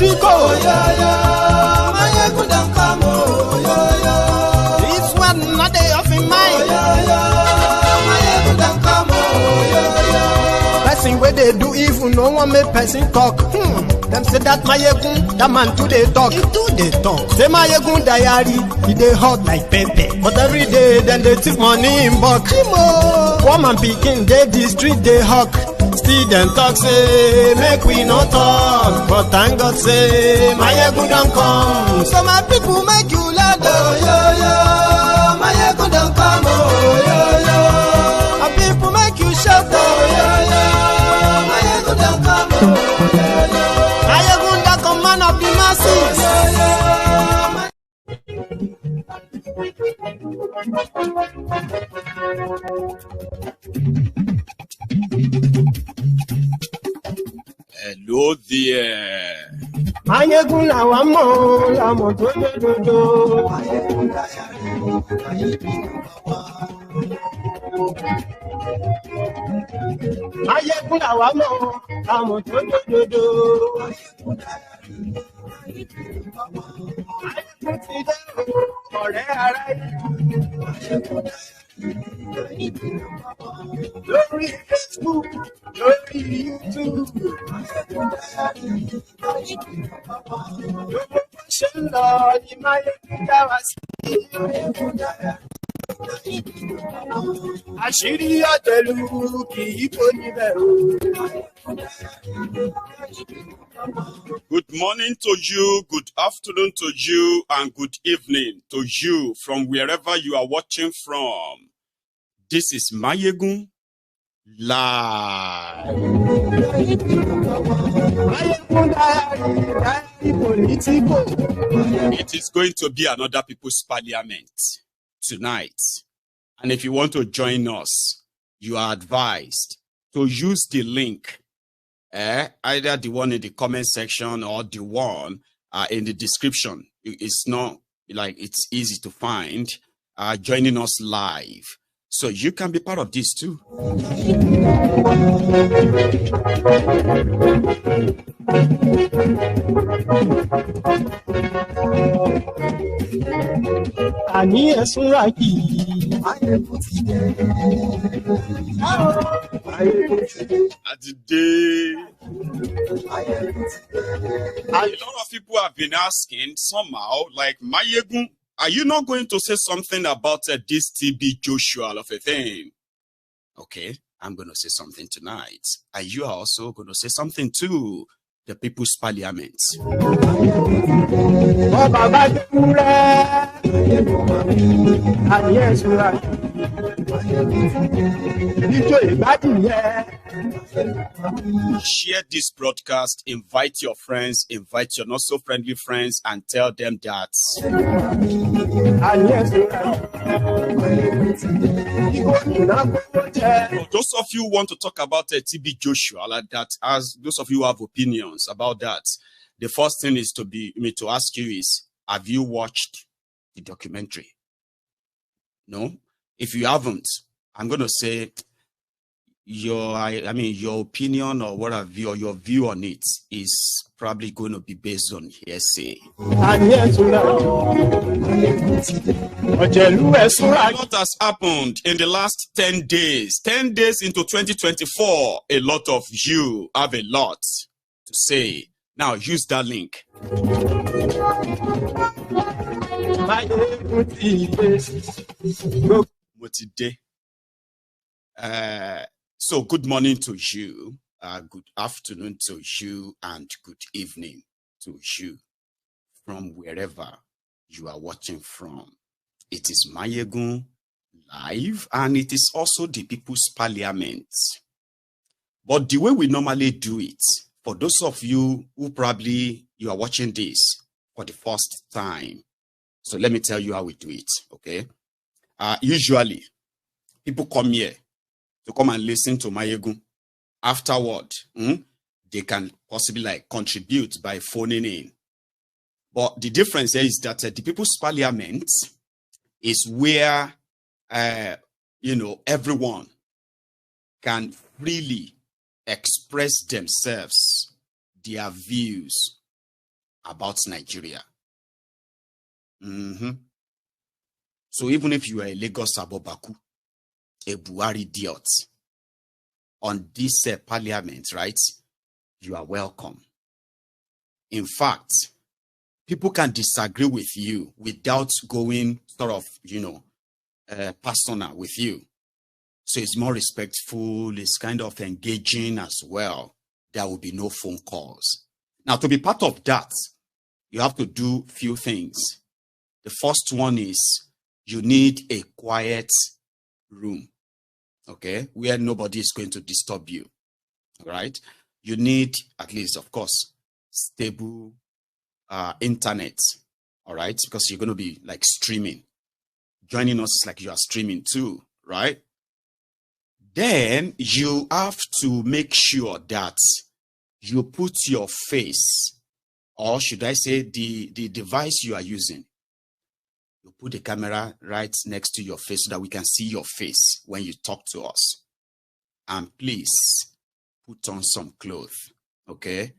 street go. This one not day off in mind. Person where they do evil, no one make person talk. Them say that Mayegun, that man too they talk. He do they talk. Say Mayegun diary, he they hot like pepper. But every day, then they take money in bulk. Woman picking, they the street they hawk. Still them talk say, make we no talk. But thank God say, Mayegun don't come. So my people make you laugh. Mayegun don't come. My people make you shout. Mayegun don't come. Mayegun don't come, man of the masses. Hello there. Mayegun la wa mo la mo to dodo. Mayegun la wa mo la mo to dodo. Ọ̀rẹ́ ara lórí Facebook, lórí YouTube, lórí ṣe ń lọ ní Mayegun dá wa sí. Àṣírí ọ̀tẹ̀lú kì í kó níbẹ̀ o. Good morning to you, good afternoon to you, and good evening to you from wherever you are watching from. This is Mayegun Live. It is going to be another People's Parliament tonight. And if you want to join us, you are advised to use the link, either the one in the comment section or the one in the description. It's not like it's easy to find, joining us live. So you can be part of this too. Àní ẹ̀sùn rà kì í. At the day, a lot of people have been asking somehow, like, Mayegun, are you not going to say something about this TB Joshua of a thing? Okay, I'm going to say something tonight. And you are also going to say something too. The People's Parliament. Share this broadcast, invite your friends, invite your not so friendly friends, and tell them that for those of you who want to talk about TB Joshua, like that, as those of you who have opinions about that, the first thing is to ask you is, have you watched the documentary? No? If you haven't, I'm going to say your opinion or what have you, or your view on it is probably going to be based on hearsay. A lot has happened in the last 10 days. 10 days into 2024, a lot of you have a lot to say. Now use that link. So good morning to you, good afternoon to you, and good evening to you from wherever you are watching from. It is Mayegun Live, and it is also the People's Parliament. But the way we normally do it, for those of you who probably you are watching this for the first time, so let me tell you how we do it, okay? Usually, people come here to come and listen to Mayegun. Afterward, they can possibly contribute by phoning in. But the difference here is that the People's Parliament is where, everyone can freely express themselves, their views, about Nigeria. So even if you are a Lagos Abobaku, a Buhari idiot, on this parliament, right, you are welcome. In fact, people can disagree with you without going sort of, personal with you. So it's more respectful, it's kind of engaging as well. There will be no phone calls. Now, to be part of that, you have to do few things. The first one is you need a quiet room, okay, where nobody is going to disturb you, right? You need, at least, of course, stable internet, all right? Because you're going to be like streaming. Joining us like you are streaming too, right? Then you have to make sure that you put your face, or should I say the device you are using, you put the camera right next to your face so that we can see your face when you talk to us. And please put on some clothes, okay?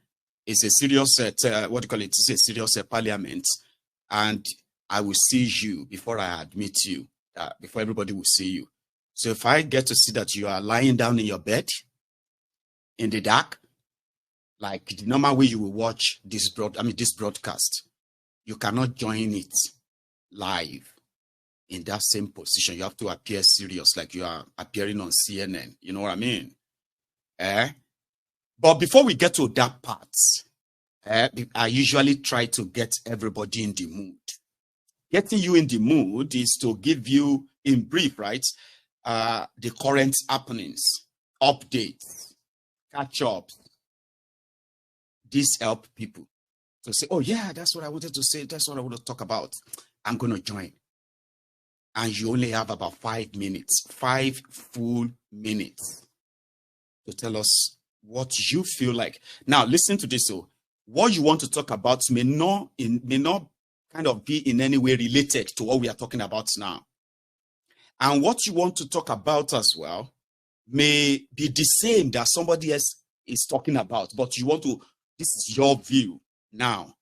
It's a serious, It's a serious parliament, and I will see you before I admit you, before everybody will see you. So if I get to see that you are lying down in your bed in the dark, like the normal way you will watch this broadcast, you cannot join it live in that same position. You have to appear serious, like you are appearing on CNN. You know what I mean? But before we get to that part, I usually try to get everybody in the mood. Getting you in the mood is to give you, in brief, right, the current happenings, updates, catch-ups. This help people to say, oh yeah, that's what I wanted to say. That's what I want to talk about. I'm going to join. And you only have about 5 minutes, 5 full minutes to tell us what you feel like. Now, listen to this. So what you want to talk about may not kind of be in any way related to what we are talking about now. And what you want to talk about as well may be the same that somebody else is talking about, but you want to, this is your view now,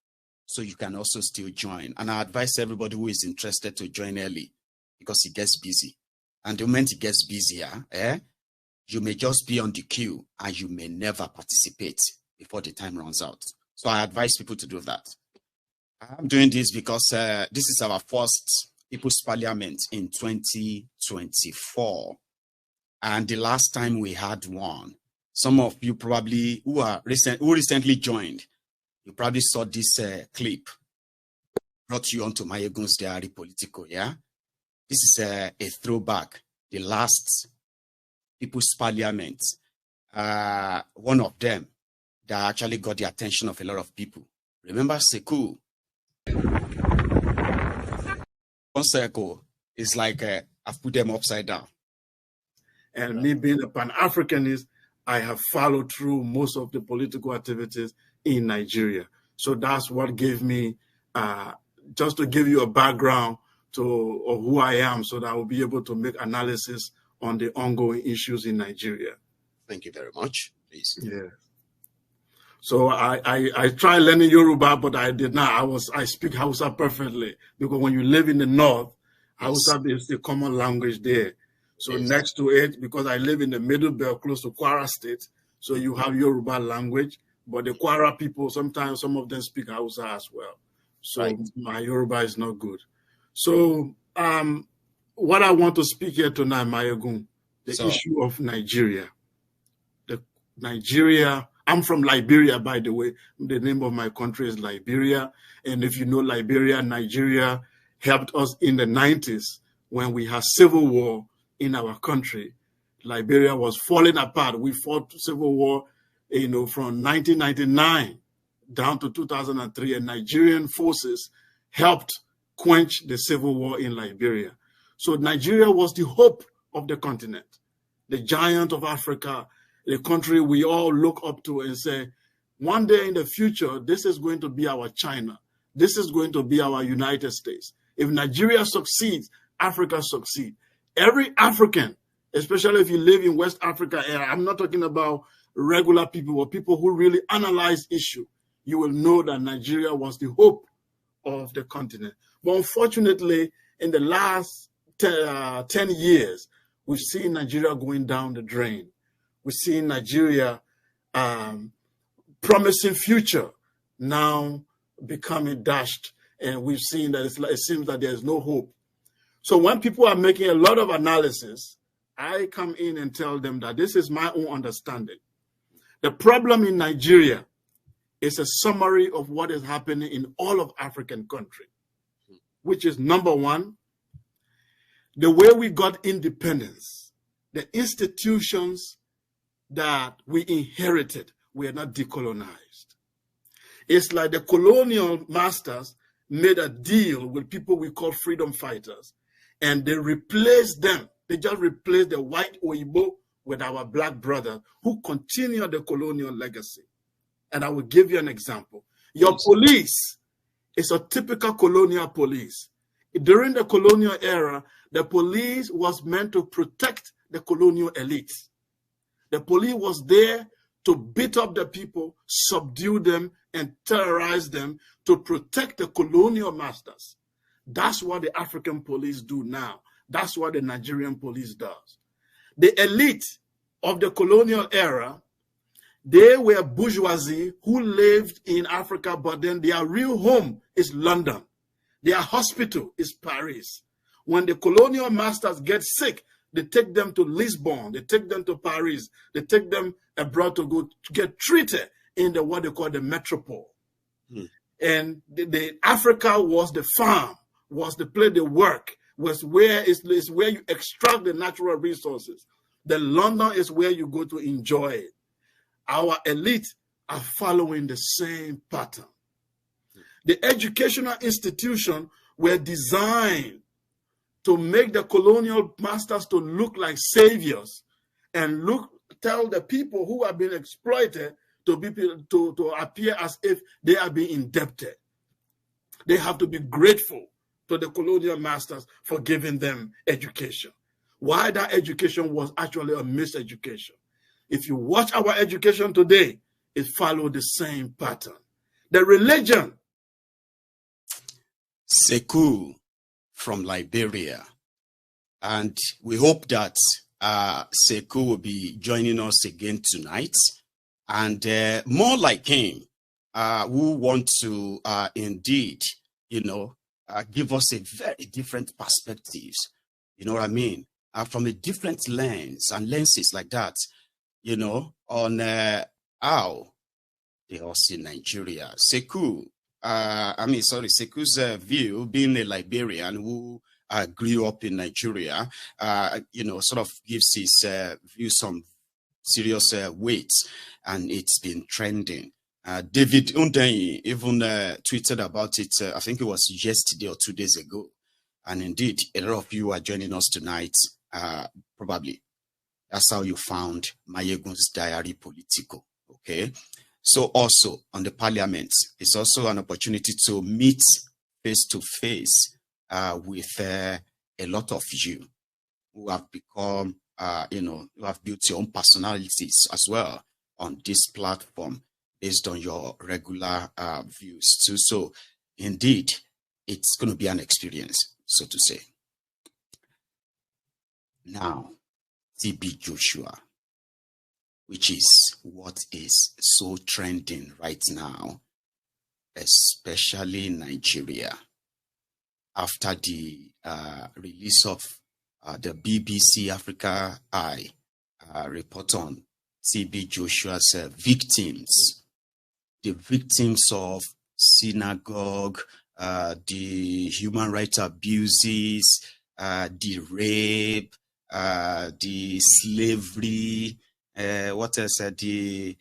so you can also still join. And I advise everybody who is interested to join early because it gets busy. And the moment it gets busier, you may just be on the queue and you may never participate before the time runs out. So I advise people to do that. I'm doing this because this is our first People's Parliament in 2024. And the last time we had one, some of you probably who recently joined, you probably saw this clip brought you onto Mayegun's Diary Politico, yeah? This is a throwback, the last People's Parliament, one of them that actually got the attention of a lot of people. Remember Sekou? One circle is like I've put them upside down. And me being a Pan-Africanist, I have followed through most of the political activities in Nigeria. So that's what gave me, just to give you a background to who I am, so that I will be able to make analysis on the ongoing issues in Nigeria. Thank you very much. Please. Yeah. So I tried learning Yoruba, but I did not. I speak Hausa perfectly, because when you live in the north, Hausa is the common language there. So next to it, because I live in the middle belt close to Kwara State, so you have Yoruba language, but the Kwara people, sometimes some of them speak Hausa as well. So my Yoruba is not good. So what I want to speak here tonight, Mayegun, the issue of Nigeria. I'm from Liberia, by the way. The name of my country is Liberia. And if you know Liberia, Nigeria helped us in the 90s when we had civil war in our country. Liberia was falling apart. We fought civil war, from 1999 down to 2003, and Nigerian forces helped quench the civil war in Liberia. So Nigeria was the hope of the continent, the giant of Africa, the country we all look up to and say, one day in the future, this is going to be our China. This is going to be our United States. If Nigeria succeeds, Africa succeeds. Every African, especially if you live in West Africa, I'm not talking about regular people, but people who really analyze issue. you will know that Nigeria was the hope of the continent. But unfortunately, in the last 10 years, we've seen Nigeria going down the drain. We've seen Nigeria promising future now becoming dashed, and we've seen that it seems that there's no hope. So when people are making a lot of analysis, I come in and tell them that this is my own understanding. The problem in Nigeria is a summary of what is happening in all of African countries, which is number one, the way we got independence, the institutions that we inherited were not decolonized. It's like the colonial masters made a deal with people we call freedom fighters, and they replaced them. They just replaced the white Oyibo with our black brothers who continue the colonial legacy. And I will give you an example. Your police is a typical colonial police. During the colonial era, the police was meant to protect the colonial elite. The police was there to beat up the people, subdue them, and terrorize them to protect the colonial masters. That's what the African police do now. That's what the Nigerian police does. The elite of the colonial era, they were bourgeoisie who lived in Africa, but then their real home is London. Their hospital is Paris. When the colonial masters get sick, they take them to Lisbon, they take them to Paris, they take them abroad to go to get treated in the what they call the metropole. And the Africa was the farm, was the place they work, was where is where you extract the natural resources. The London is where you go to enjoy it. Our elite are following the same pattern. The educational institutions were designed to make the colonial masters to look like saviors and tell the people who have been exploited to appear as if they are being indebted. They have to be grateful to the colonial masters for giving them education. Why that education was actually a miseducation. If you watch our education today, it followed the same pattern. The religion. Sekou from Liberia. And we hope that Sekou will be joining us again tonight. And more like him, who want to indeed, give us a very different perspectives. You know what I mean? From a different lens and lenses like that, on how they all see Nigeria. Sekou, Sekou's view, being a Liberian who grew up in Nigeria, sort of gives his view some serious weight, and it's been trending. David Undenyi even tweeted about it, I think it was yesterday or 2 days ago. And indeed, a lot of you are joining us tonight, probably. That's how you found Mayegun's Diary Politico, okay? So also on the parliament, it's also an opportunity to meet face-to-face with a lot of you who have become, who have built your own personalities as well on this platform based on your regular views too. So indeed, it's going to be an experience, so to say. Now, TB Joshua, which is what is so trending right now, especially in Nigeria, after the release of the BBC Africa Eye report on TB Joshua's victims, the victims of synagogue, the human rights abuses, the rape, the slavery, what else? The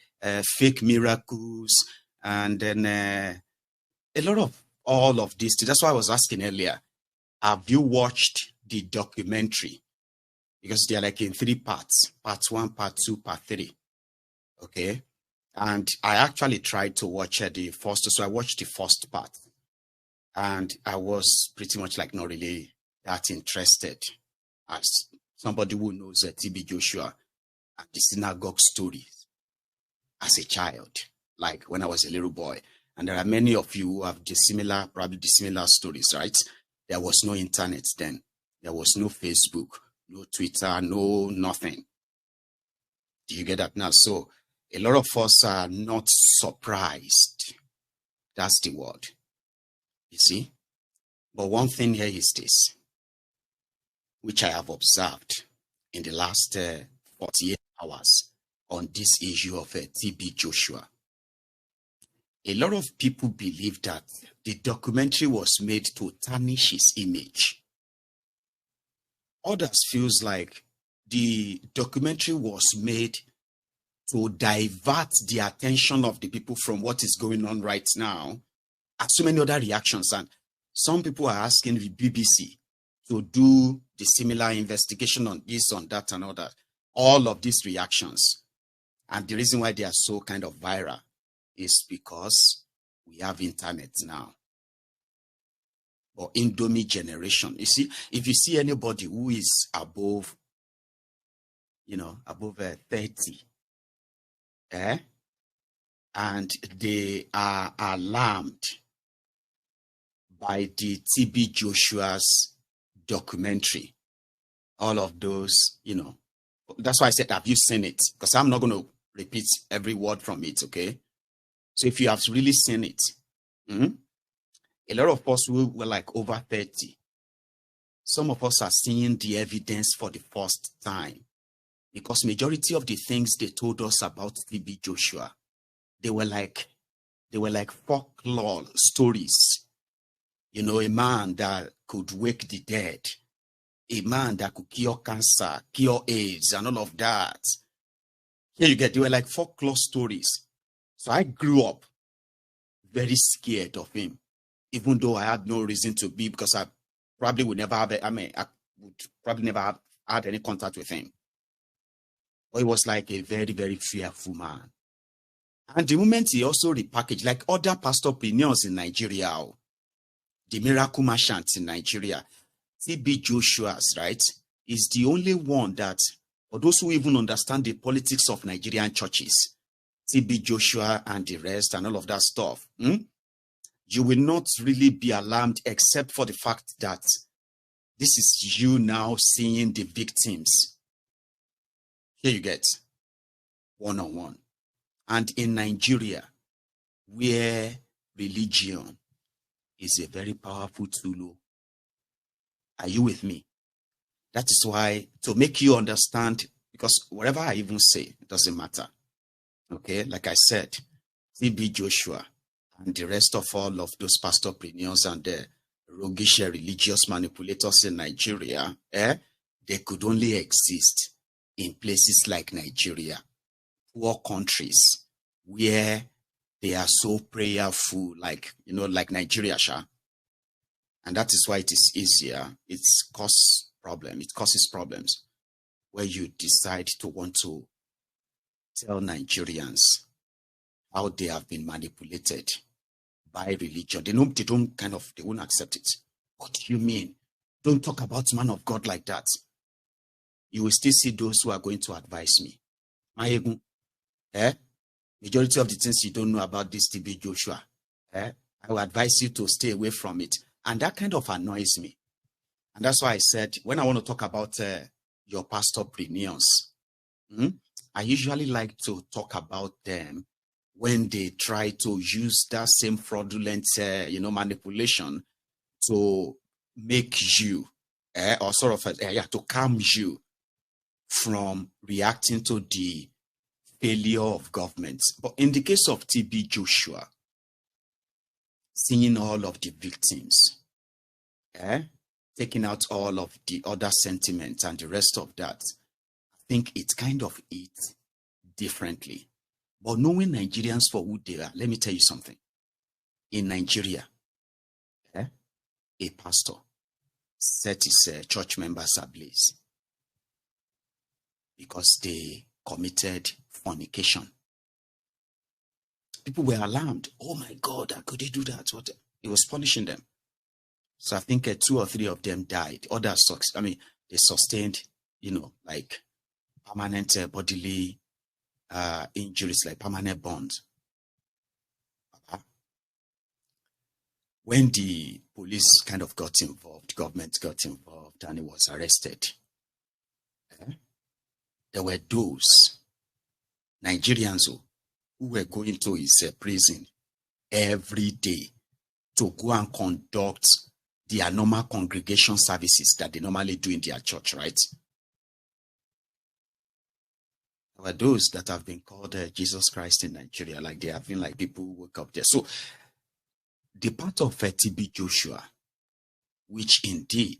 fake miracles, and then a lot of all of this. That's why I was asking earlier, have you watched the documentary? Because they're like in 3 parts, part 1, part 2, part 3. Okay. And I actually tried to watch the first, so I watched the first part. And I was pretty much like not really that interested, as somebody who knows TB Joshua and the synagogue stories as a child. like when I was a little boy. And there are many of you who have probably similar stories, right? There was no internet then. There was no Facebook, no Twitter, no nothing. Do you get that now? So a lot of us are not surprised. That's the word. You see? But one thing here is this, which I have observed in the last 48 hours on this issue of TB Joshua. A lot of people believe that the documentary was made to tarnish his image. Others feels like the documentary was made to divert the attention of the people from what is going on right now. And so many other reactions. And some people are asking the BBC to do the similar investigation on this, on that, and all that. All of these reactions. And the reason why they are so kind of viral is because we have internet now. Or Indomie generation. You see, if you see anybody who is above, above 30, and they are alarmed by the TB Joshua's documentary, all of those, that's why I said, have you seen it? Because I'm not going to repeat every word from it, okay? So if you have really seen it, a lot of us who were like over 30, some of us are seeing the evidence for the first time, because majority of the things they told us about TB Joshua, they were like folklore stories. A man that could wake the dead, a man that could cure cancer, cure AIDS, and all of that. Here you get, they were like folklore stories. So I grew up very scared of him, even though I had no reason to be, because I probably would never have, I would probably never have had any contact with him. But he was like a very, very fearful man. And the moment he also repackaged, like other pastorpreneurs in Nigeria, the miracle merchants in Nigeria, TB Joshua's, right, is the only one that, for those who even understand the politics of Nigerian churches, TB Joshua and the rest and all of that stuff, you will not really be alarmed, except for the fact that this is you now seeing the victims. Here you get one-on-one. And in Nigeria, where religion is a very powerful tool. Are you with me? That is why, to make you understand, because whatever I even say, it doesn't matter. Okay, like I said, TB Joshua and the rest of all of those pastorpreneurs and the roguish religious manipulators in Nigeria, they could only exist in places like Nigeria, poor countries where they are so prayerful, like Nigeria, and that is why it is easier. It causes problems where you decide to want to tell Nigerians how they have been manipulated by religion. They won't accept it. What do you mean? Don't talk about man of God like that. You will still see those who are going to advise me. Majority of the things you don't know about this TB Joshua, I will advise you to stay away from it. And that kind of annoys me. And that's why I said, when I want to talk about your pastorpreneurs, I usually like to talk about them when they try to use that same fraudulent, manipulation to make you, or sort of, to calm you from reacting to the failure of government. But in the case of TB Joshua, seeing all of the victims, taking out all of the other sentiments and the rest of that, I think it kind of eats differently. But knowing Nigerians for who they are, let me tell you something. In Nigeria, a pastor set his church members ablaze because they committed fornication. People were alarmed. Oh my God, how could he do that? What? He was punishing them. So I think 2 or 3 of them died. Others, they sustained, like permanent bodily injuries, like permanent burns. when the police kind of got involved, government got involved, and he was arrested, there were those Nigerians who were going to his prison every day to go and conduct their normal congregation services that they normally do in their church, right? There were those that have been called Jesus Christ in Nigeria, like they have been like people who woke up there. So the part of TB Joshua, which indeed,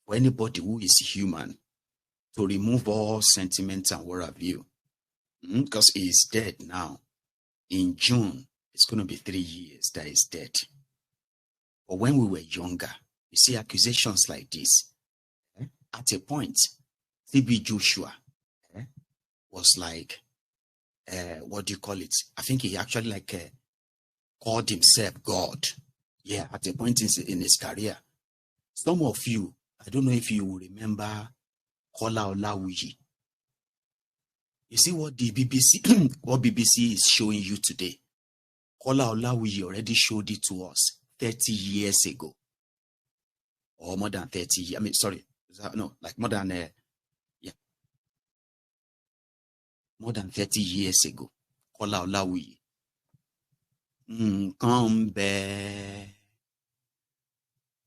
for anybody who is human, to remove all sentiments and what have you, because he is dead now. In June, it's going to be 3 years that he's dead. But when we were younger, you see accusations like this. At a point, TB Joshua was like, what do you call it? I think he actually called himself God. Yeah, at a point in his career. Some of you, I don't know if you will remember Koolunomics. You see what the BBC, what BBC is showing you today. Koolunomics already showed it to us 30 years ago. Or more than 30 years. I mean, sorry. No, like more than, more than 30 years ago. Koolunomics. Come back.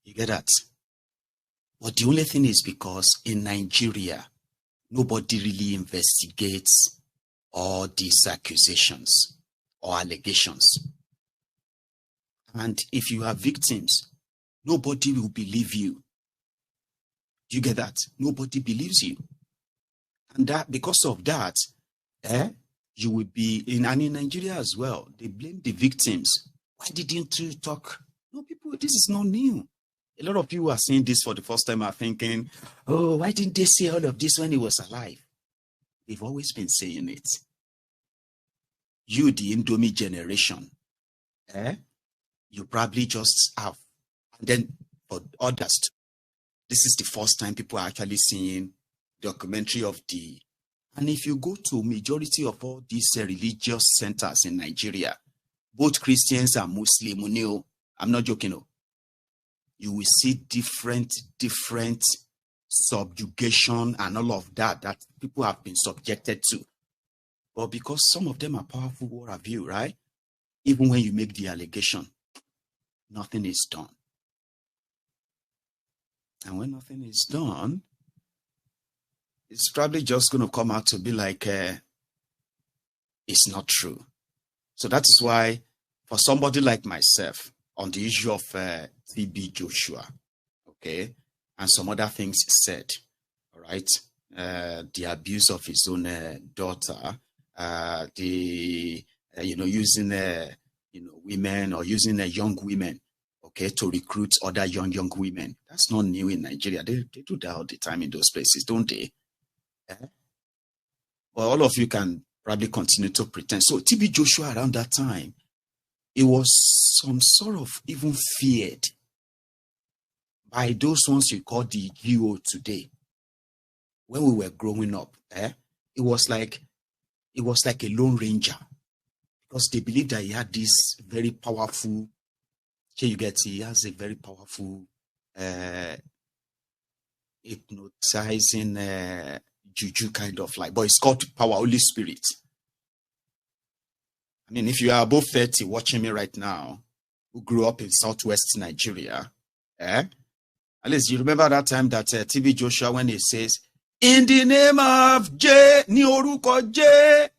You get that? But the only thing is because in Nigeria, nobody really investigates all these accusations or allegations. And if you are victims, nobody will believe you. Do you get that? Nobody believes you. And that because of that, you will be in Nigeria as well. They blame the victims. Why didn't you talk? No, people, this is not new. A lot of people are saying this for the first time, are thinking, oh, why didn't they say all of this when he was alive? They've always been saying it. You, the Indomie generation, you probably just have. And then for others, this is the first time people are actually seeing documentary of the. And if you go to majority of all these religious centers in Nigeria, both Christians and Muslim, I'm not joking, you will see different subjugation and all of that people have been subjected to. But because some of them are powerful, what have you, right? Even when you make the allegation, nothing is done. And when nothing is done, it's probably just going to come out to be like, it's not true. So that is why, for somebody like myself, on the issue of TB Joshua, okay, and some other things said, all right, the abuse of his own daughter, using women or using young women, okay, to recruit other young women. That's not new in Nigeria. They do that all the time in those places, don't they? Well, all of you can probably continue to pretend. So TB Joshua around that time, it was some sort of even feared by those ones you call the GO today. When we were growing up, it was like a lone ranger, because they believed that he had this very powerful. He has a very powerful hypnotizing juju kind of but it's called power, Holy Spirit. I mean, if you are above 30 watching me right now, who grew up in Southwest Nigeria, at least you remember that time that TB Joshua, when he says, in the name of J, ni oruko J.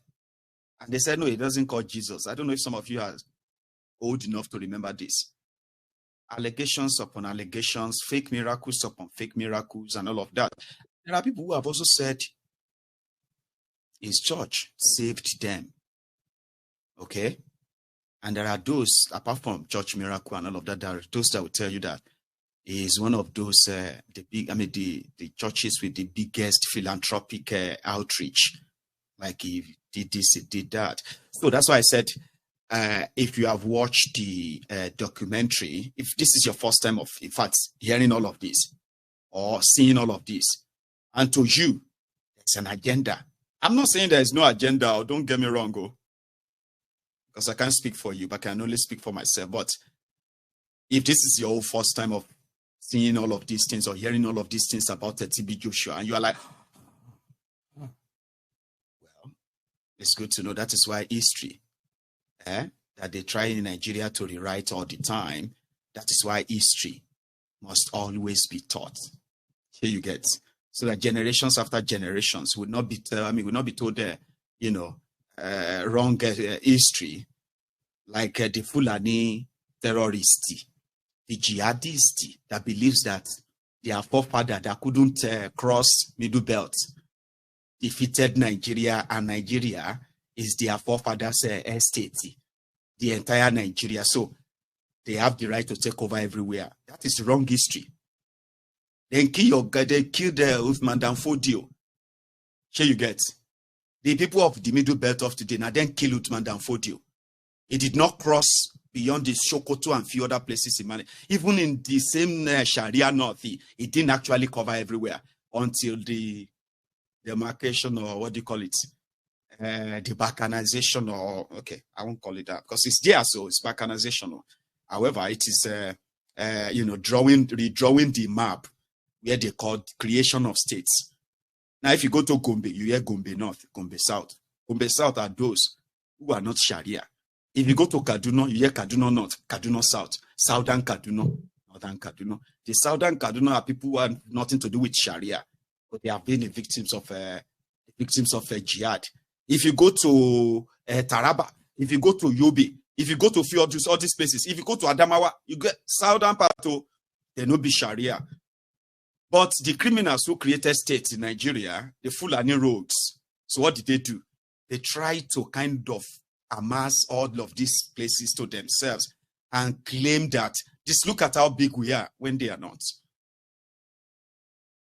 And they said, no, he doesn't call Jesus. I don't know if some of you are old enough to remember this. Allegations upon allegations, fake miracles upon fake miracles, and all of that. There are people who have also said his church saved them. Okay? And there are those, apart from church miracle and all of that, there are those that will tell you that he is one of those, the churches with the biggest philanthropic outreach. Like he did this, he did that. So that's why I said, if you have watched the documentary, if this is your first time of, in fact, hearing all of this or seeing all of this, and to you, there's an agenda. I'm not saying there is no agenda, or don't get me wrong, because I can't speak for you, but I can only speak for myself. But if this is your first time of seeing all of these things or hearing all of these things about TB Joshua, and you are like, well, it's good to know that is why history, that they try in Nigeria to rewrite all the time, that is why history must always be taught. Here you get, so that generations after generations would not be, would not be told, wrong history, like the Fulani terrorist, the jihadist that believes that their forefather that couldn't cross Middle Belt defeated Nigeria, and Nigeria is their forefather's estate, the entire Nigeria. So they have the right to take over everywhere. That is wrong history. Then they killed Uthman Dan Fodio. Here you get. The people of the Middle Belt of today now then kill Uthman Dan Fodio. It did not cross beyond the Sokoto and few other places in Mali. Even in the same Sharia North, it didn't actually cover everywhere until the demarcation, or what do you call it? The balkanization, or okay, I won't call it that because it's there, so it's balkanization. However, it is redrawing the map where they called creation of states. Now, if you go to Gombe, you hear Gombe North, Gombe South. Gombe South are those who are not Sharia. If you go to Kaduna, you hear Kaduna North, Kaduna South, Southern Kaduna, Northern Kaduna. The Southern Kaduna are people who have nothing to do with Sharia, but they have been the victims of jihad. If you go to Taraba, if you go to Yobe, if you go to few all these places, if you go to Adamawa, you get Southern part of, there no be Sharia. But the criminals who created states in Nigeria, the Fulani rogues, so what did they do? They tried to kind of amass all of these places to themselves and claim that, just look at how big we are, when they are not.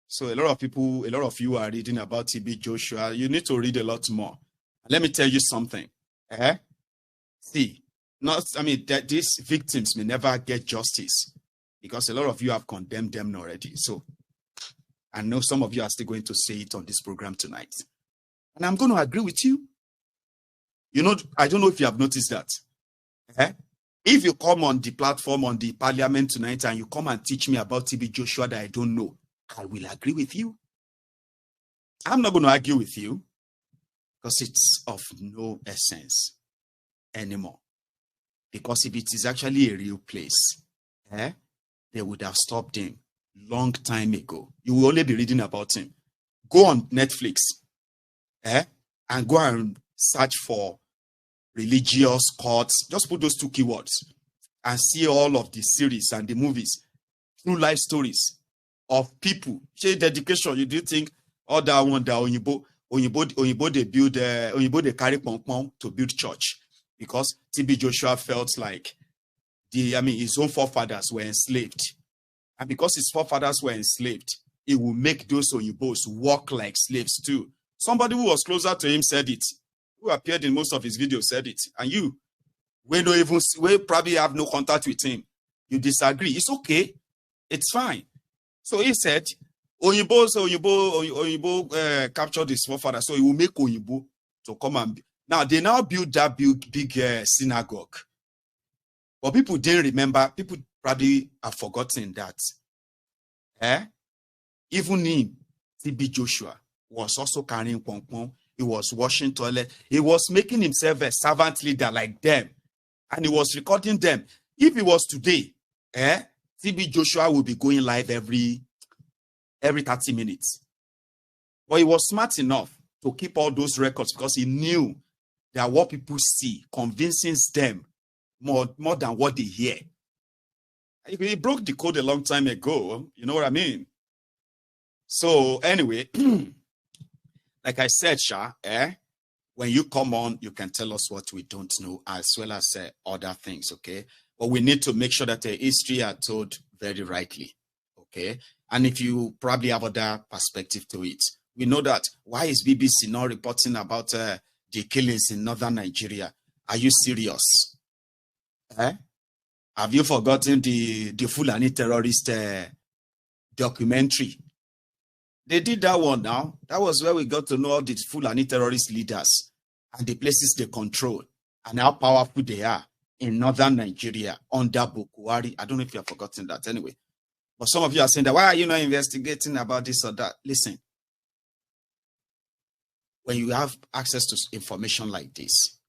So a lot of you are reading about TB Joshua. You need to read a lot more. Let me tell you something. See, that these victims may never get justice because a lot of you have condemned them already. So I know some of you are still going to say it on this program tonight. And I'm going to agree with you. I don't know if you have noticed that. If you come on the platform, on the parliament tonight, and you come and teach me about TB Joshua that I don't know, I will agree with you. I'm not going to argue with you because it's of no essence anymore. Because if it is actually a real place, they would have stopped him long time ago. You will only be reading about him. Go on Netflix, and go and search for religious cults. Just put those two keywords and see all of the series and the movies, true life stories of people. Say dedication. You do think all that one that Onyibo they carry pom to build church because TB Joshua felt like his own forefathers were enslaved. And because his forefathers were enslaved, it will make those Onyibos walk like slaves too. Somebody who was closer to him said it, who appeared in most of his videos said it. And you, we probably have no contact with him. You disagree. It's okay. It's fine. So he said, Onyibo captured his forefather, so he will make Onyibo to come and now they now build that big synagogue. But people didn't remember. People probably have forgotten that. Even him, TB Joshua, was also carrying pom. He was washing toilet. He was making himself a servant leader like them. And he was recording them. If it was today, TB Joshua will be going live every 30 minutes. But he was smart enough to keep all those records because he knew that what people see convinces them more than what they hear. He broke the code a long time ago. You know what I mean? So anyway, like I said, when you come on, you can tell us what we don't know as well as other things, okay? But we need to make sure that the history are told very rightly, okay? And if you probably have other perspective to it, we know that why is BBC not reporting about the killings in northern Nigeria? Are you serious? Have you forgotten the Fulani terrorist documentary? They did that one now. That was where we got to know all the Fulani terrorist leaders and the places they control and how powerful they are. in northern Nigeria under Buhari. I don't know if you have forgotten that anyway. But some of you are saying that, why are you not investigating about this or that? Listen, when you have access to information like this,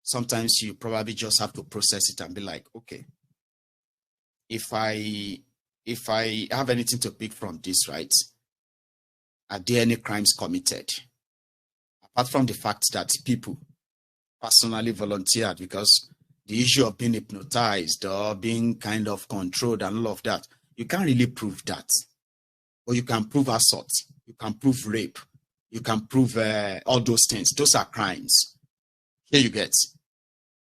sometimes you probably just have to process it and be like, okay, if I have anything to pick from this, right? Are there any crimes committed? Apart from the fact that people personally volunteered, because the issue of being hypnotized or being kind of controlled and all of that, you can't really prove that. Or you can prove assault, you can prove rape, you can prove all those things. Those are crimes. Here you get.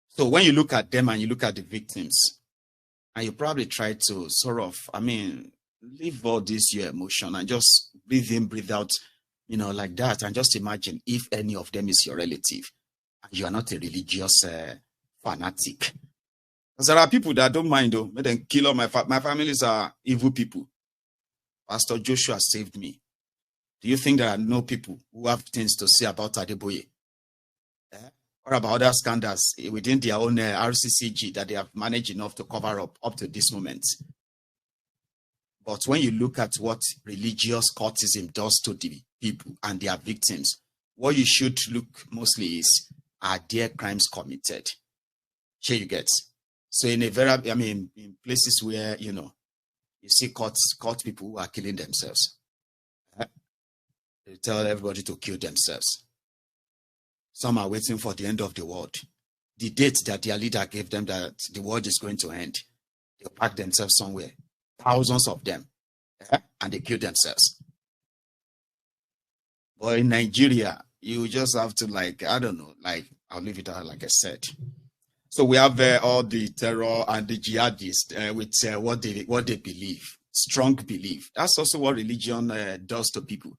So when you look at them and you look at the victims, and you probably try to sort of, leave all this your emotion and just breathe in, breathe out, like that, and just imagine if any of them is your relative and you are not a religious fanatic. Because there are people that don't mind, though. Let them kill all my families are evil people. Pastor Joshua saved me. Do you think there are no people who have things to say about Adeboye? Or about other scandals within their own RCCG that they have managed enough to cover up to this moment? But when you look at what religious cultism does to the people and their victims, what you should look mostly is, are there crimes committed? Here you get. So in in places where, you see cult people who are killing themselves, they tell everybody to kill themselves. Some are waiting for the end of the world. The date that their leader gave them that the world is going to end, they'll pack themselves somewhere. Thousands of them. And they kill themselves. But in Nigeria, you just have to I'll leave it out like I said. So we have all the terror and the jihadists with what they believe. Strong belief. That's also what religion does to people.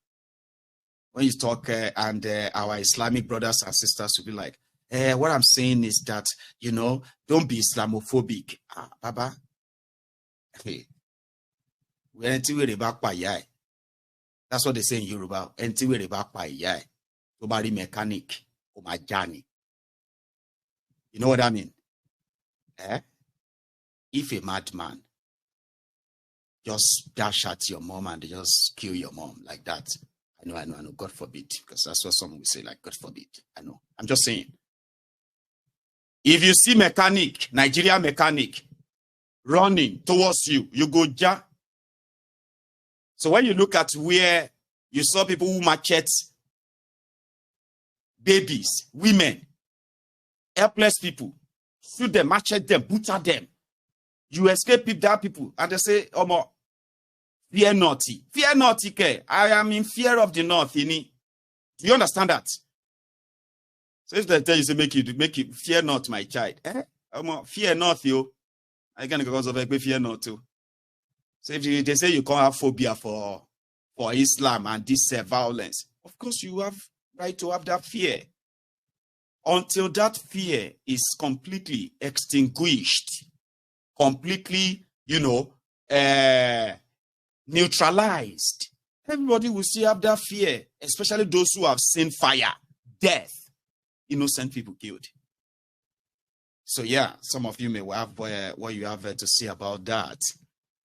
When you talk and our Islamic brothers and sisters will be like, what I'm saying is that, don't be Islamophobic. Baba. Hey. That's what they say in Yoruba. Mechanic. You know what I mean? If a madman just dash at your mom and they just kill your mom like that, I know, God forbid, because that's what someone will say, like, God forbid. I know. I'm just saying. If you see Nigeria mechanic, running towards you, you go ja. So when you look at where you saw people who machete babies, women, helpless people, shoot them, machete them, butcher them, you escape that people, and they say, "Omo, fear not, I am in fear of the north." Do you understand that? So if they tell you, say, make you fear not, my child. Omo, fear not, yo. I can because of fear not too. So if they say you can't have phobia for Islam and this violence, of course you have right to have that fear. Until that fear is completely extinguished, completely, neutralized, everybody will still have that fear, especially those who have seen fire, death, innocent people killed. So yeah, some of you may have what you have to say about that.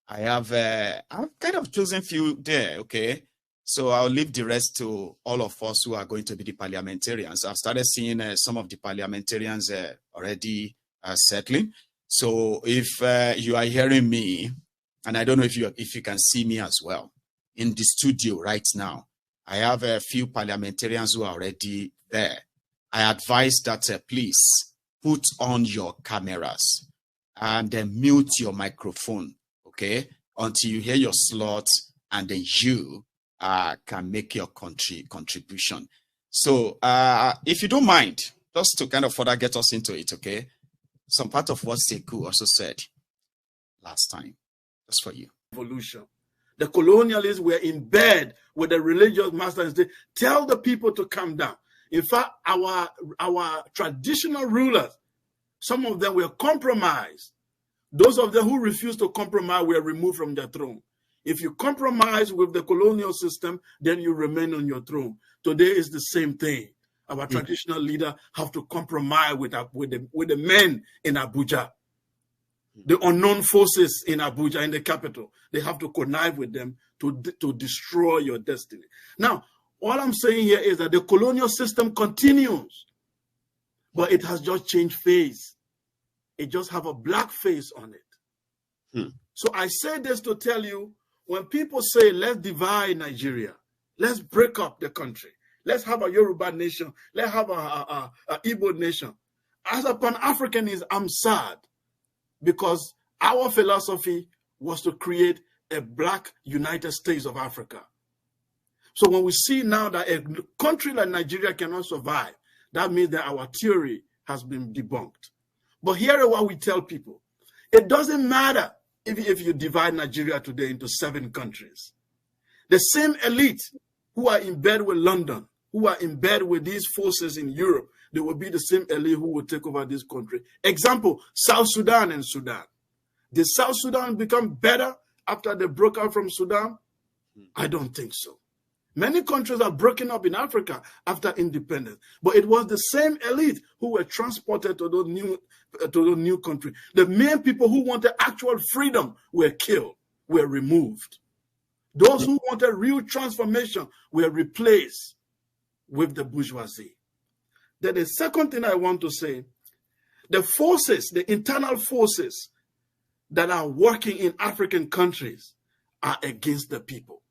I've kind of chosen few there, okay? So I'll leave the rest to all of us who are going to be the parliamentarians. I've started seeing some of the parliamentarians already settling. So if you are hearing me, and I don't know if you can see me as well, in the studio right now, I have a few parliamentarians who are already there. I advise that please put on your cameras and then mute your microphone, okay, until you hear your slot, and then you can make your contribution. So if you don't mind, just to kind of further get us into it, okay, some part of what Sekou also said last time, just for you. Evolution. The colonialists were in bed with the religious masters. They tell the people to calm down. In fact, our traditional rulers, some of them were compromised. Those of them who refused to compromise were removed from their throne. If you compromise with the colonial system, then you remain on your throne. Today is the same thing. Our traditional leader have to compromise with the men in Abuja. The unknown forces in Abuja, in the capital, they have to connive with them to destroy your destiny. Now, all I'm saying here is that the colonial system continues, but it has just changed face. It just have a black face on it. So I say this to tell you, when people say, let's divide Nigeria, let's break up the country, let's have a Yoruba nation, let's have a Igbo nation. As a Pan-Africanist, I'm sad, because our philosophy was to create a black United States of Africa. So when we see now that a country like Nigeria cannot survive, that means that our theory has been debunked. But here is what we tell people. It doesn't matter if you divide Nigeria today into 7 countries. The same elite who are in bed with London, who are in bed with these forces in Europe, they will be the same elite who will take over this country. Example, South Sudan and Sudan. Did South Sudan become better after they broke out from Sudan? I don't think so. Many countries are broken up in Africa after independence, but it was the same elite who were transported to those new countries. The main people who wanted actual freedom were killed, were removed. Those who wanted real transformation were replaced with the bourgeoisie. Then the second thing I want to say, the forces, the internal forces that are working in African countries are against the people.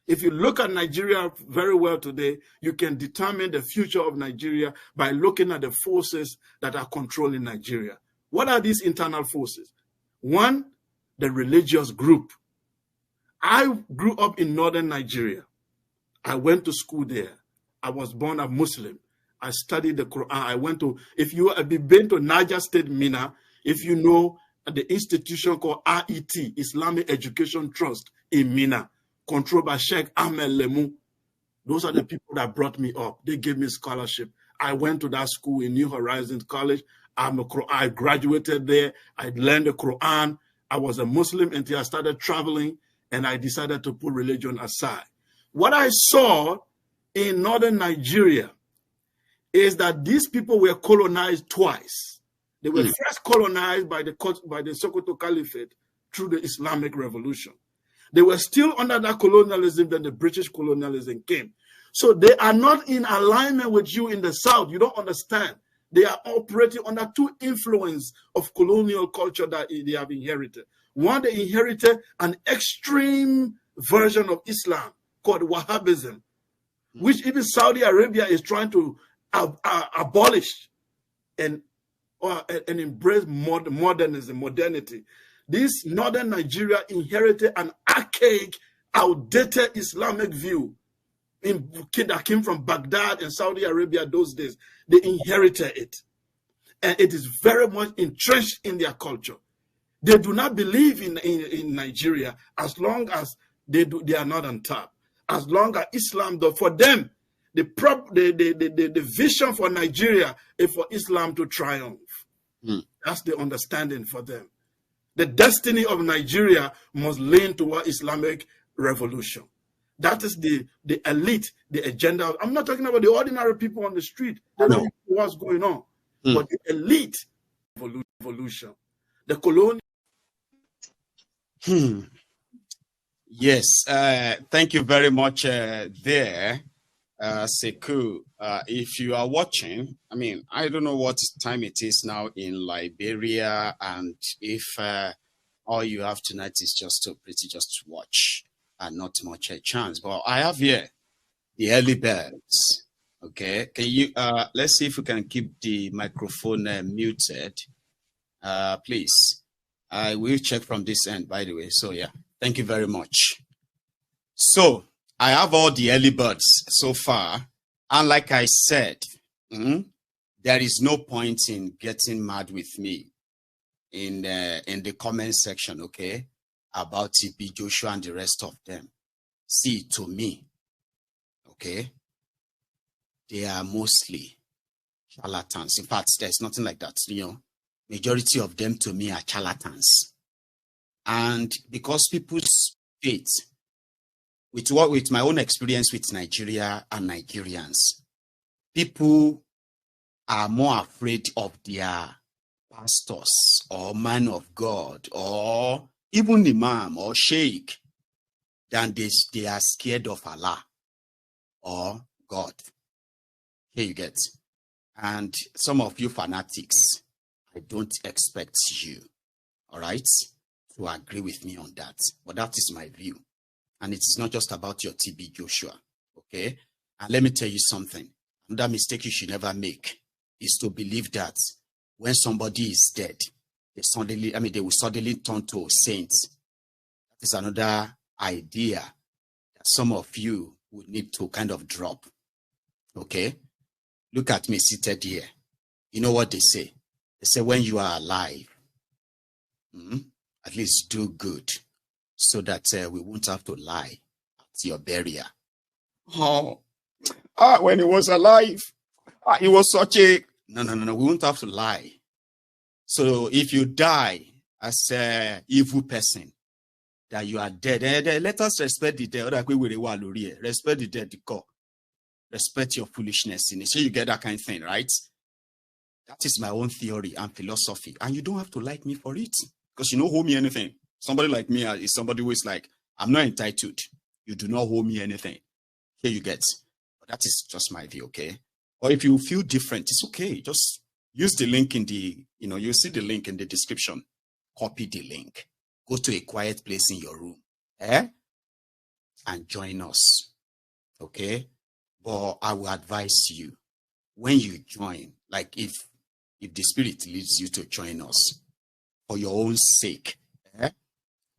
If you look at Nigeria very well today, you can determine the future of Nigeria by looking at the forces that are controlling Nigeria. What are these internal forces? One, the religious group. I grew up in northern Nigeria. I went to school there. I was born a Muslim. I studied the Quran. I went to, if you have been to Niger State, Mina, if you know the institution called IET, Islamic Education Trust in Mina, controlled by Sheikh Ahmed Lemu. Those are the people that brought me up. They gave me scholarship. I went to that school in New Horizons College. I graduated there. I learned the Quran. I was a Muslim until I started traveling, and I decided to put religion aside. What I saw in northern Nigeria is that these people were colonized twice. They were first colonized by the Sokoto Caliphate through the Islamic Revolution. They were still under that colonialism, then the British colonialism came. So they are not in alignment with you in the South. You don't understand. They are operating under 2 influence of colonial culture that they have inherited. One, they inherited an extreme version of Islam called Wahhabism, which even Saudi Arabia is trying to abolish and embrace modernity. This northern Nigeria inherited an archaic, outdated Islamic view that came from Baghdad and Saudi Arabia those days. They inherited it. And it is very much entrenched in their culture. They do not believe in Nigeria as long as they are not on top. As long as Islam, though, for them, the vision for Nigeria is for Islam to triumph. That's the understanding for them. The destiny of Nigeria must lean toward Islamic revolution. That is the elite, the agenda. I'm not talking about the ordinary people on the street. They don't know what's going on. But the elite revolution. The colonial. Yes, thank you very much there, Sekou. If you are watching, I mean, I don't know what time it is now in Liberia, and if all you have tonight is just to watch and not much a chance. But I have here the early birds. Okay, can you let's see if we can keep the microphone muted, please. I will check from this end, by the way. So yeah, thank you very much. So I have all the early birds so far. And like I said, there is no point in getting mad with me in the comment section, okay, about TP Joshua and the rest of them. See, to me, okay, they are mostly charlatans. In fact, there's nothing like that, you know. Majority of them to me are charlatans. And because people's faith, with my own experience with Nigeria and Nigerians, people are more afraid of their pastors or man of God or even imam or sheikh than they are scared of Allah or God. Here you get. And some of you fanatics, I don't expect you, all right, to agree with me on that. But that is my view. And it is not just about your TB Joshua, okay? And let me tell you something. Another mistake you should never make is to believe that when somebody is dead, they will suddenly turn to a saint. That is another idea that some of you would need to kind of drop, okay? Look at me seated here. You know what they say? They say when you are alive, at least do good so that we won't have to lie at your burial. When he was alive, he was such a... No. We won't have to lie. So if you die as an evil person, that you are dead, let us respect the dead. Respect the dead, respect your foolishness in it. So you get that kind of thing, right? That is my own theory and philosophy. And you don't have to like me for it. Because you don't owe me anything. Somebody like me is somebody who is like, I'm not entitled. You do not owe me anything. Here you get. But that is just my view, okay? Or if you feel different, it's okay. Just use the link in the, you see the link in the description. Copy the link. Go to a quiet place in your room. And join us. Okay? But I will advise you, when you join, like if the Spirit leads you to join us, for your own sake,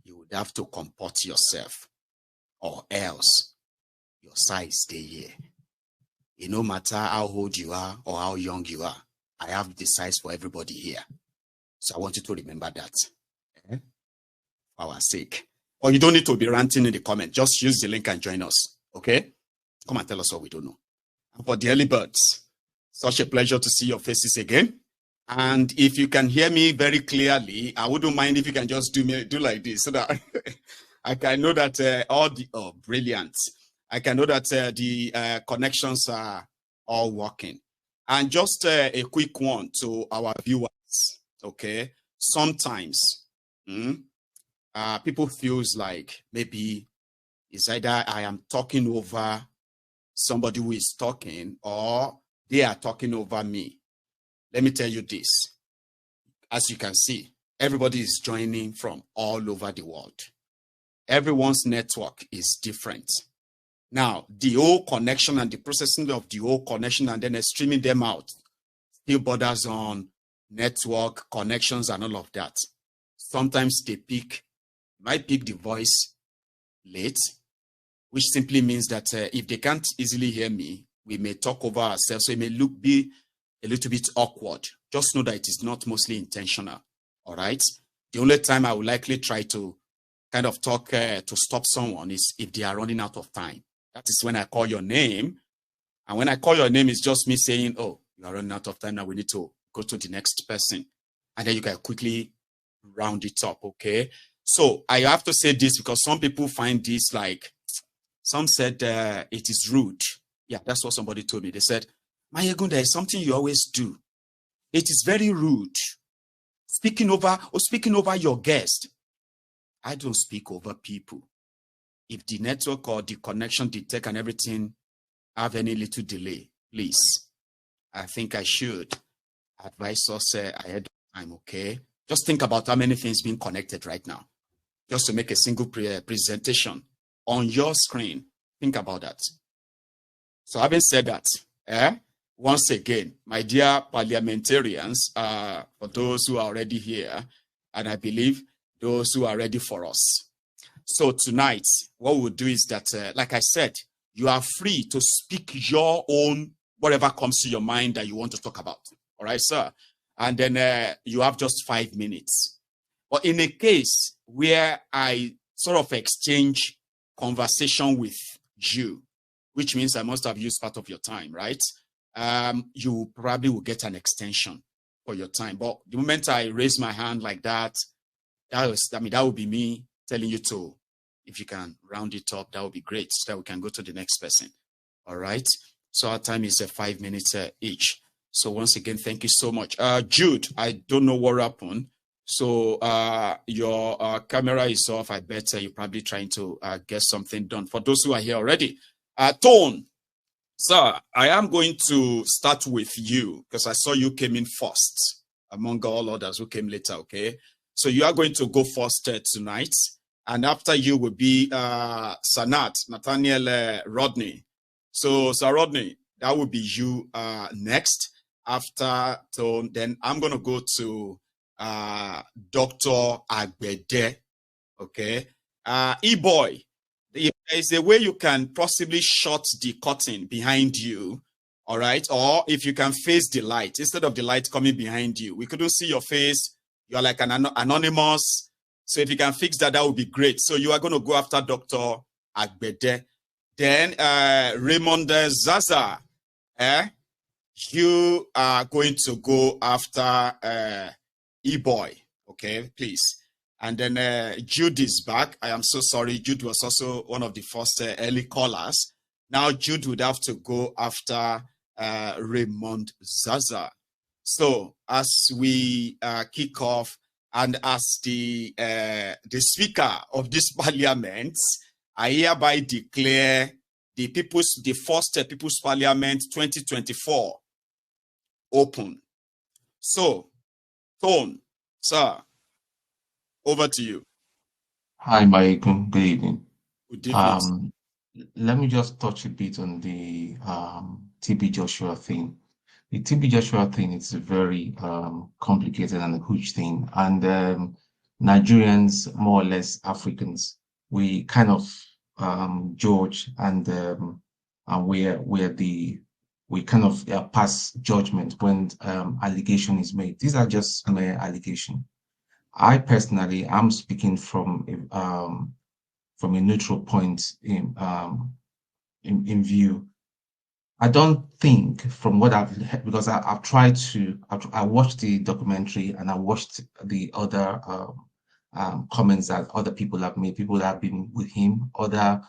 you would have to comport yourself, or else your size stay here. No matter how old you are or how young you are, I have the size for everybody here. So I want you to remember that, for our sake. Or you don't need to be ranting in the comment. Just use the link and join us, okay? Come and tell us what we don't know. And for the early birds, such a pleasure to see your faces again. And if you can hear me very clearly, I wouldn't mind if you can just do like this so that I can know that brilliant. I can know that the connections are all working. And just a quick one to our viewers, okay? Sometimes people feels like maybe it's either I am talking over somebody who is talking or they are talking over me. Let me tell you this. As you can see, everybody is joining from all over the world. Everyone's network is different. Now, the whole connection and the processing of the whole connection and then streaming them out still borders on network connections and all of that. Sometimes they might pick the voice late, which simply means that if they can't easily hear me, we may talk over ourselves. So it may be a little bit awkward. Just know that it is not mostly intentional. All right. The only time I will likely try to kind of talk to stop someone is if they are running out of time. That is when I call your name. And when I call your name, it's just me saying, oh, you are running out of time. Now we need to go to the next person. And then you can quickly round it up. Okay. So I have to say this because some people find this like, some said it is rude. Yeah, that's what somebody told me. They said, Mayegun, there is something you always do. It is very rude. Speaking over your guest. I don't speak over people. If the network or the connection detect and everything have any little delay, please, I think I should advise us ahead of time, okay? Just think about how many things being connected right now. Just to make a single presentation on your screen. Think about that. So having said that, once again, my dear parliamentarians, for those who are already here, and I believe those who are ready for us. So tonight, what we'll do is that, like I said, you are free to speak your own, whatever comes to your mind that you want to talk about. All right, sir? And then you have just 5 minutes. But in a case where I sort of exchange conversation with you, which means I must have used part of your time, right? You probably will get an extension for your time. But the moment I raise my hand like that, that would be me telling you to, if you can round it up, that would be great, so that we can go to the next person. All right. So our time is 5 minutes each. So once again, thank you so much. Jude, I don't know what happened. So your camera is off. I bet you're probably trying to get something done. For those who are here already, Tone, sir, I am going to start with you because I saw you came in first among all others who came later. Okay, so you are going to go first tonight, and after you will be Sanat Nathaniel Rodney. So, Sir Rodney, that will be you next. After Tone, then I'm going to go to Dr. Agbede. Okay. E-boy, there is a way you can possibly shut the curtain behind you. All right. Or if you can face the light instead of the light coming behind you. We couldn't see your face. You're like an anonymous. So if you can fix that, that would be great. So you are going to go after Dr. Agbede. Then Raymond Zaza, you are going to go after E-boy, okay, please. And then Jude is back. I am so sorry. Jude was also one of the first early callers. Now Jude would have to go after Raymond Zaza. So as we kick off, and as the speaker of this parliament, I hereby declare the first People's Parliament 2024 open. So, Tone, sir, over to you. Hi, Michael. Good evening. Good evening. Let me just touch a bit on the TB Joshua thing. The TB Joshua thing is a very complicated and a huge thing. And Nigerians, more or less Africans, we kind of judge and we kind of pass judgment when allegation is made. These are just mere allegation. I personally am speaking from a neutral point in view. I don't think from what I've heard, because I've tried to, I watched the documentary and I watched the other comments that other people have made, people that have been with him, other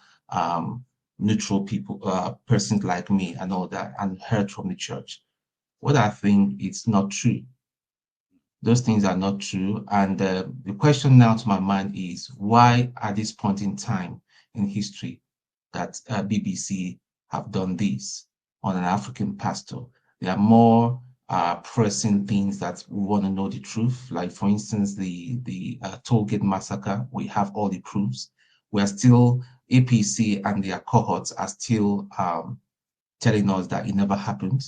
neutral people, persons like me and all that, and heard from the church. What I think is not true. Those things are not true. And the question now to my mind is, why at this point in time in history that BBC have done this on an African pastor? There are more pressing things that we want to know the truth. Like, for instance, the Tollgate massacre, we have all the proofs. We are still, APC and their cohorts are still telling us that it never happened.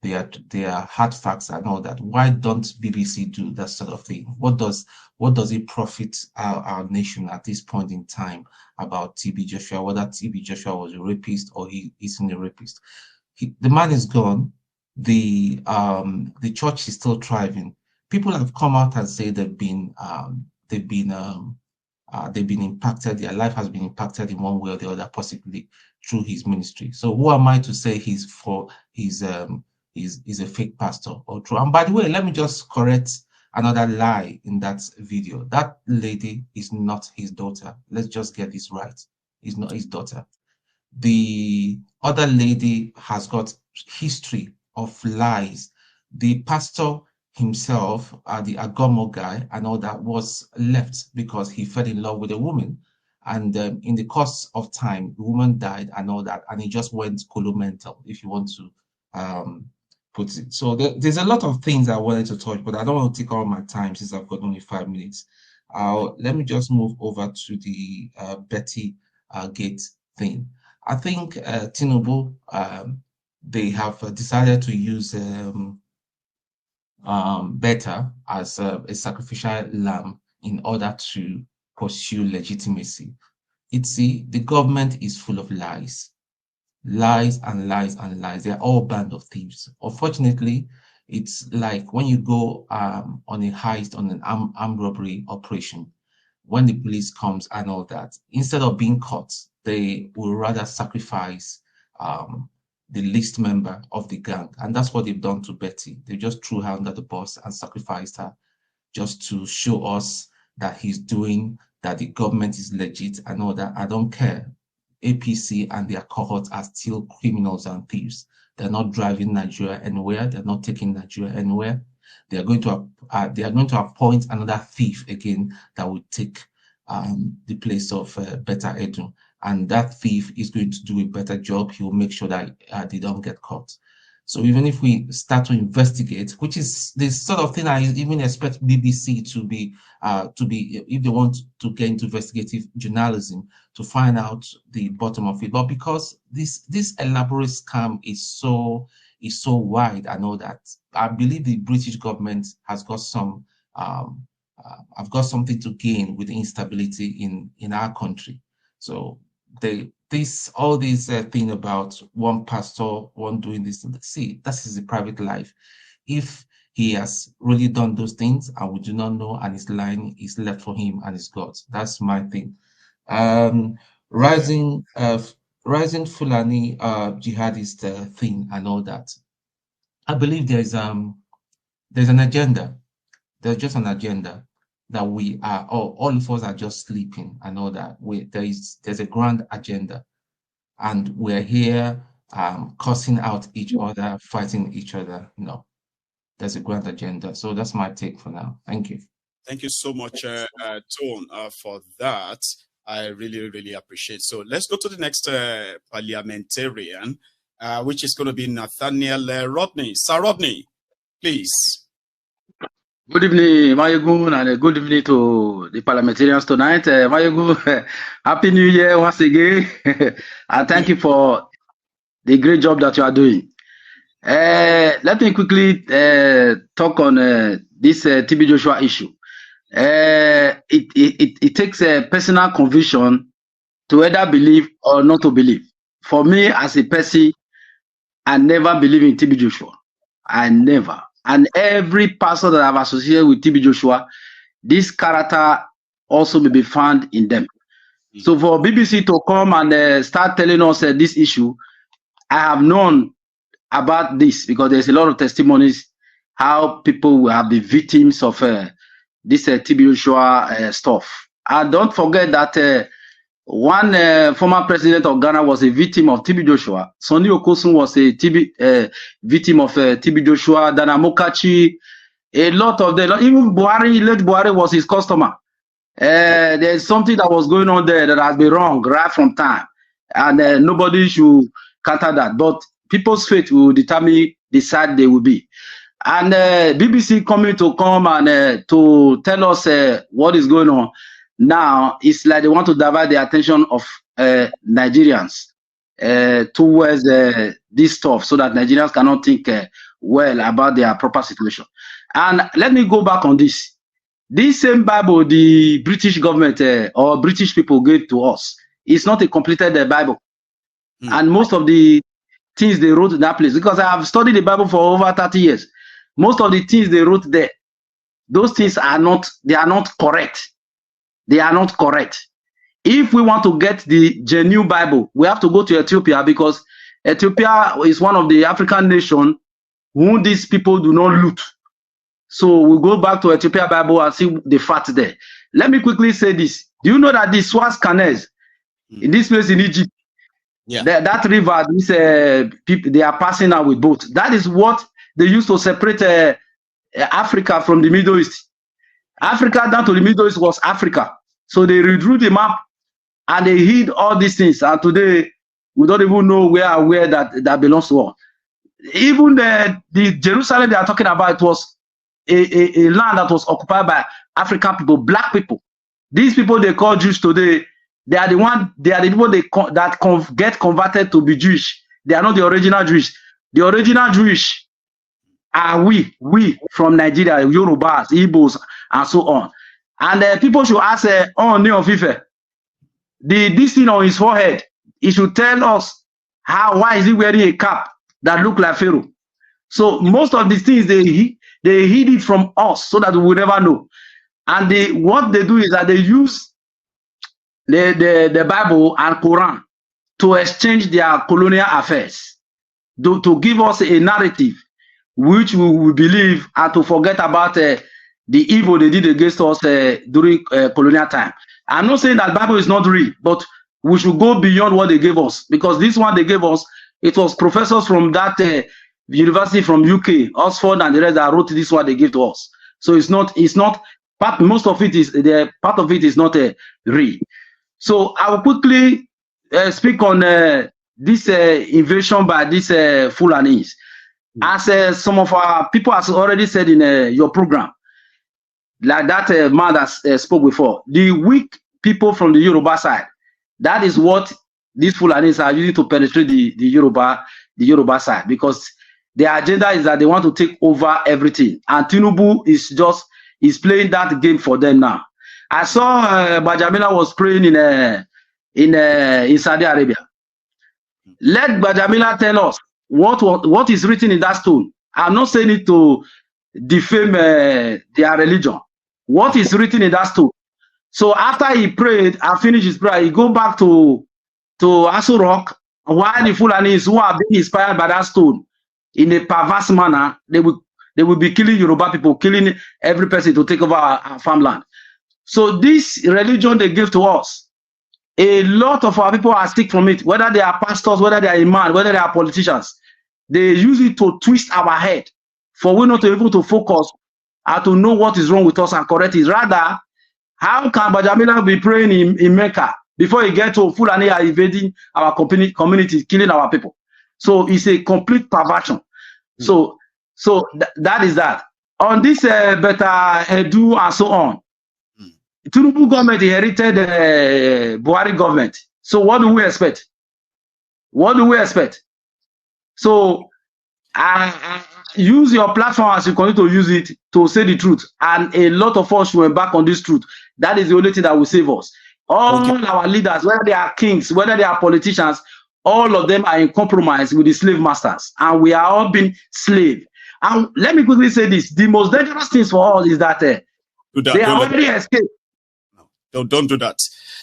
They are hard facts and all that. Why don't BBC do that sort of thing? What does it profit our nation at this point in time about TB Joshua, whether TB Joshua was a rapist or he isn't a rapist? The man is gone. The church is still thriving. People have come out and say they've been impacted. Their life has been impacted in one way or the other, possibly through his ministry. So who am I to say he's a fake pastor or true? And by the way, let me just correct another lie in that video. That lady is not his daughter. Let's just get this right. It's not his daughter. The other lady has got history of lies. The pastor himself, the Agomo guy and all that, was left because he fell in love with a woman. And in the course of time, the woman died and all that, and he just went Koolumental, if you want to put it. So there's a lot of things I wanted to touch, but I don't want to take all my time since I've got only 5 minutes. Let me just move over to the Betty Gate thing. I think Tinubu, they have decided to use Beta as a sacrificial lamb in order to pursue legitimacy. The government is full of lies. Lies and lies and lies. They're all band of thieves. Unfortunately, it's like when you go on a heist, on an armed robbery operation, when the police comes and all that, instead of being caught, they will rather sacrifice the least member of the gang. And that's what they've done to Betty. They just threw her under the bus and sacrificed her just to show us that that the government is legit and all that. I don't care. APC and their cohorts are still criminals and thieves. They're not driving Nigeria anywhere. They're not taking Nigeria anywhere. They are going to appoint another thief again that will take the place of Beta Edu. And that thief is going to do a better job. He will make sure that they don't get caught. So even if we start to investigate, which is the sort of thing I even expect BBC to be, if they want to get into investigative journalism, to find out the bottom of it. But because this elaborate scam is so wide, I know that I believe the British government has got some, I've got something to gain with the instability in our country. So all this thing about one pastor, one doing this, see, that is a private life. If he has really done those things and we do not know, and his line is left for him and his God. That's my thing. Rising Fulani jihadist thing and all that. I believe there's an agenda. There's just an agenda that we are all of us are just sleeping. I know that there's a grand agenda, and we're here cussing out each other, fighting each other. No, there's a grand agenda. So that's my take for now. Thank you. Thank you so much, Tone, for that. I really, really appreciate. So let's go to the next parliamentarian, which is going to be Nathaniel Rodney. Sir Rodney, please. Good evening, Mayegun, and good evening to the parliamentarians tonight. Mayegun, Happy New Year once again. And thank you for the great job that you are doing. Let me quickly talk on this TB Joshua issue. It takes a personal conviction to either believe or not to believe. For me, as a person, I never believe in TB Joshua. I never. And every pastor that I've associated with TB Joshua, this character also may be found in them. So for BBC to come and start telling us this issue, I have known about this because there's a lot of testimonies how people have been victims of this TB Joshua stuff. And don't forget that one former president of Ghana was a victim of TB Joshua. Sonny Okosun was a victim of TB Joshua. Dana Mokachi, a lot of them, even Buhari, late Buhari was his customer. There's something that was going on there that has been wrong right from time. And nobody should counter that. But people's faith will determine the side they will be. And BBC coming to come and to tell us what is going on. Now, it's like they want to divert the attention of Nigerians towards this stuff so that Nigerians cannot think well about their proper situation. And let me go back on this. This same Bible the British government or British people gave to us is not a completed Bible. And most of the things they wrote in that place, because I have studied the Bible for over 30 years, most of the things they wrote there, those things are not correct. They are not correct. If we want to get the genuine Bible, we have to go to Ethiopia, because Ethiopia is one of the African nations whom these people do not loot. So we'll go back to Ethiopia Bible and see the facts there. Let me quickly say this. Do you know that the Suez Canal in this place in Egypt, that river, these people, they are passing out with boats. That is what they used to separate Africa from the Middle East. Africa down to the Middle East was Africa. So they redrew the map and they hid all these things. And today, we don't even know where that belongs to us. Even the Jerusalem they are talking about, it was a land that was occupied by African people, black people. These people they call Jews today, they are the people that get converted to be Jewish. They are not the original Jewish. The original Jewish are we from Nigeria, Yorubas, Igbos, and so on. And people should ask on Neofife, this thing on his forehead, he should tell us why is he wearing a cap that look like Pharaoh. So most of these things they hid it from us so that we will never know. And what they do is that they use the Bible and Quran to exchange their colonial affairs, to give us a narrative which we will believe, and to forget about the evil they did against us during colonial time. I'm not saying that Bible is not real, but we should go beyond what they gave us, because this one they gave us, it was professors from that university from UK, Oxford, and the rest that wrote this one they gave to us. So it's not part. Most of it is part of it is not real. So I will quickly speak on this invasion by these Fulanis. As some of our people has already said in your program, like that man that spoke before, the weak people from the Yoruba side, that is what these Fulanis are using to penetrate the Yoruba side, because their agenda is that they want to take over everything, and Tinubu is playing that game for them now. I saw Bajamila was praying in Saudi Arabia. Let Bajamila tell us what is written in that stone. I'm not saying it to defame their religion. What is written in that stone? So after he prayed and finished his prayer, he go back to Aso Rock, while the Fulanis who are being inspired by that stone in a perverse manner, they will be killing Yoruba people, killing every person to take over our farmland. So this religion they give to us, a lot of our people are sick from it, whether they are pastors, whether they are imams, whether they are politicians. They use it to twist our head for we not to be able to focus and to know what is wrong with us and correct it. Rather, how can Bajamila be praying in Mecca before he get to Fulani are invading our community, killing our people? So it's a complete perversion. So that is that. On this better Edu and so on, Tinubu government inherited Buhari government. So what do we expect? What do we expect? So use your platform as you continue to use it to say the truth. And a lot of us went back on this truth. That is the only thing that will save us. All our leaders, whether they are kings, whether they are politicians, all of them are in compromise with the slave masters. And we are all being slave. And let me quickly say this. The most dangerous thing for all is that they are already escaped. No, don't do that.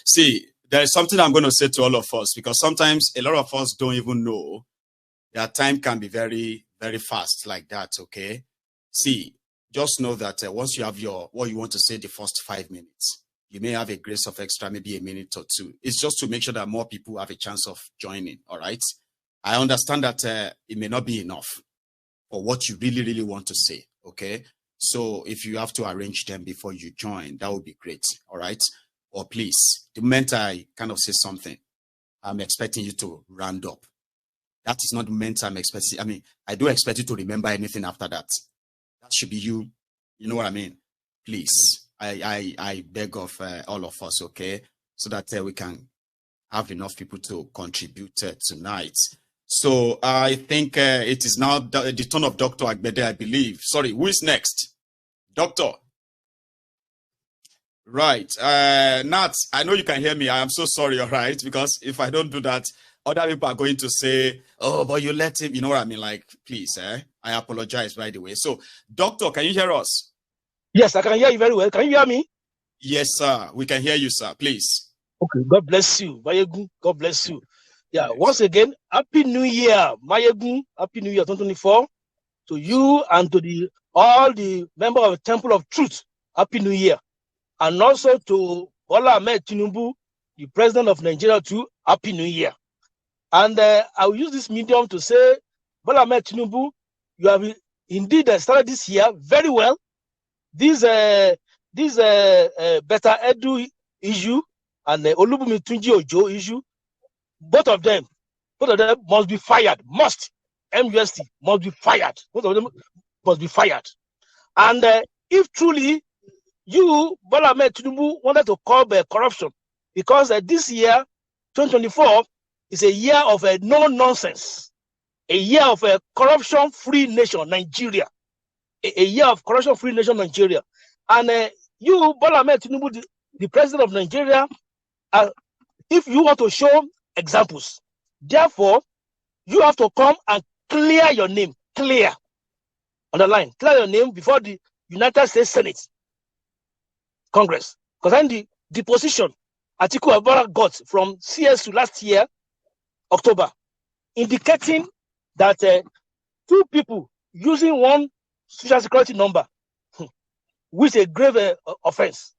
See, there is something I'm going to say to all of us, because sometimes a lot of us don't even know that time can be very, very fast like that, okay? See, just know that once you have what you want to say the first 5 minutes, you may have a grace of extra, maybe a minute or two. It's just to make sure that more people have a chance of joining, all right? I understand that it may not be enough for what you really, really want to say, okay? So if you have to arrange them before you join, that would be great, all right? Or please, the moment I kind of say something, I'm expecting you to round up. That is not the moment I'm expecting. I mean, I don't expect you to remember anything after that. That should be you. You know what I mean? Please, I beg of all of us, okay? So that we can have enough people to contribute tonight. So I think it is now the turn of Dr. Agbede, I believe. Sorry, who is next? Doctor. Right. Nat, I know you can hear me. I am so sorry, all right? Because if I don't do that, other people are going to say, oh, but you let him, you know what I mean? Like, please, I apologize, by the way. So, Doctor, can you hear us? Yes, I can hear you very well. Can you hear me? Yes, sir. We can hear you, sir. Please. Okay. God bless you. Mayegun, God bless you. Yeah, once again, Happy New Year, Mayegun. Happy New Year 2024 to you and to all the members of the Temple of Truth. Happy New Year. And also to Bola Ahmed Tinubu, the president of Nigeria, too. Happy New Year. And I will use this medium to say, Bola Ahmed Tinubu, you have indeed started this year very well. This better edu issue and the Olubumi Tunji Ojo issue, both of them must be fired. MUST must be fired. Both of them must be fired. And if truly you, Bola Ahmed Tinubu, wanted to curb corruption, because this year, 2024, is a year of no nonsense, a year of a corruption-free nation, Nigeria, a year of corruption-free nation, Nigeria. And you, Bola Ahmed Tinubu, the president of Nigeria, if you want to show examples, therefore, you have to come and clear your name, clear your name before the United States Senate, Congress. Because then the position Atiku Abubakar got from CSU last year, October, indicating that two people using one social security number, which is a grave offense.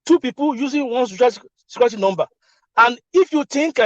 Two people using one social security number, And if you think